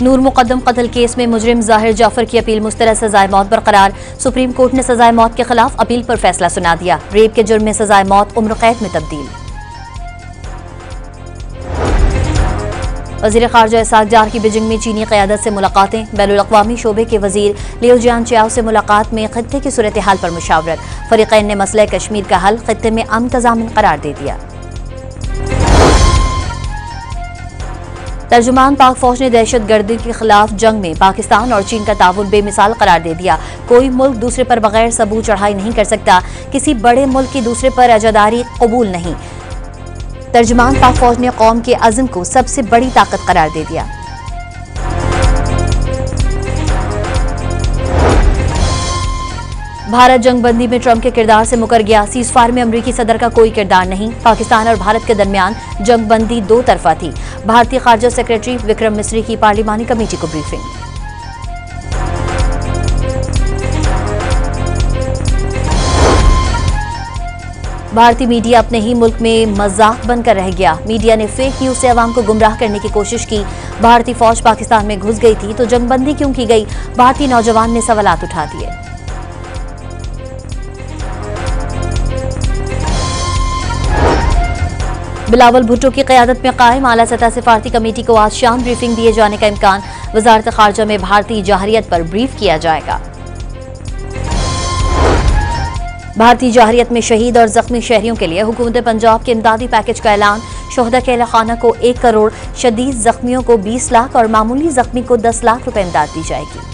नूर मुकद्दम कत्ल केस में मुजरिम जाहिर जाफर की अपील मुस्तरद सजाए मौत बरकरार। सुप्रीम कोर्ट ने सजाए मौत के खिलाफ अपील पर फैसला सुना दिया। रेप के जुर्म में सजाए मौत उम्र कैद में तब्दील। वज़ीर ख़ारजा इसहाक डार की बीजिंग में चीनी क़यादत से मुलाकातें। बैनुल अक़वामी शोबे के वज़ीर लियो जियान चियाओ से मुलाकात में ख़ित्ते की सूरत हाल पर मुशावरत। फ़रीक़ैन ने मसले कश्मीर का हल ख़ित्ते में अमन तज़ामिन करार दे दिया। तर्जुमान पाक फौज ने दहशतगर्दी के खिलाफ जंग में पाकिस्तान और चीन का ताउन बेमिसाल करार दे दिया। कोई मुल्क दूसरे पर बगैर सबूत चढ़ाई नहीं कर सकता। किसी बड़े मुल्क की दूसरे पर अजादारी कबूल नहीं। तर्जुमान पाक फौज ने कौम के अज़्म को सबसे बड़ी ताकत करार दे दिया। भारत जंगबंदी में ट्रंप के किरदार से मुकर गया। सीज़फायर में अमरीकी सदर का कोई किरदार नहीं। पाकिस्तान और भारत के दरमियान जंगबंदी दो तरफा थी। भारतीय खारजा सेक्रेटरी विक्रम मिस्री की पार्लिमानी कमेटी को ब्रीफिंग। भारतीय मीडिया अपने ही मुल्क में मजाक बनकर रह गया। मीडिया ने फेक न्यूज से अवाम को गुमराह करने की कोशिश की। भारतीय फौज पाकिस्तान में घुस गई थी तो जंगबंदी क्यों की गई? भारतीय नौजवान ने सवालात उठा दिए। बिलावल भुट्टो की क़यादत में कायम आला सतह सिफारती कमेटी को आज शाम ब्रीफिंग दिए जाने का इम्कान। वज़ारत ख़ारजा में भारतीय जाहरियत पर ब्रीफ किया जाएगा। भारतीय जाहरियत में शहीद और जख्मी शहरियों के लिए हुकूमत पंजाब के इमदादी पैकेज का ऐलान। शोहदा के अहल-ए-खाना को 1 करोड़, शदीद जख्मियों को 20 लाख और मामूली जख्मी को 10 लाख रुपए इमदाद दी जाएगी।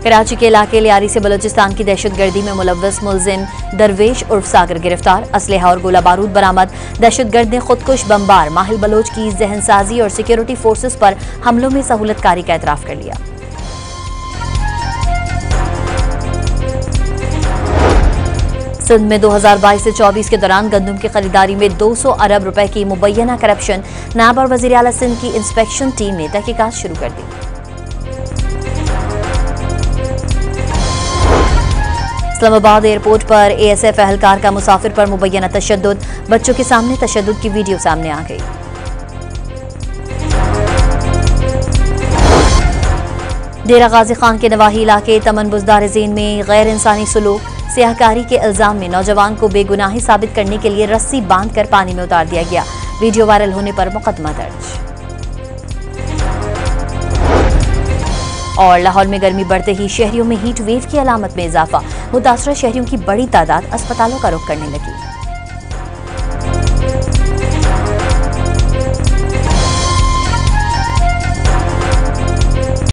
कराची के इलाके लियारी से बलोचिस्तान की दहशतगर्दी में मुलव्वस मुलजिम दरवेश उर्फ सागर गिरफ्तार। असलहा और गोला बारूद बरामद। दहशतगर्द ने खुदकुश बमबार माहिल बलोच की जहनसाजी और सिक्योरिटी फोर्सेस पर हमलों में सहूलतकारी का एतराफ कर लिया। सिंध में 2022 से 24 के दौरान गंदम की खरीदारी में 200 अरब रुपए की मुबैना करप्शन। नायब और वज़ीर आला सिंध की इंस्पेक्शन टीम ने तहकीकात शुरू कर दी। इस्लामाबाद एयरपोर्ट पर ASF एहलकार का मुसाफिर पर मुबैना तशद्दुद। बच्चों के सामने तशद्दुद की वीडियो सामने आ गई। डेरा गाजी खान के नवाही इलाके तमन बुज़दार-ए-ज़ीन में गैर इंसानी सलूक। सियाहकारी के इल्जाम में नौजवान को बेगुनाही साबित करने के लिए रस्सी बांधकर पानी में उतार दिया गया। वीडियो वायरल होने पर मुकदमा दर्ज। और लाहौर में गर्मी बढ़ते ही शहरियों में हीट वेव की अलामत में इजाफा। मुतासरा शहरियों की बड़ी तादाद अस्पतालों का रुख करने लगी।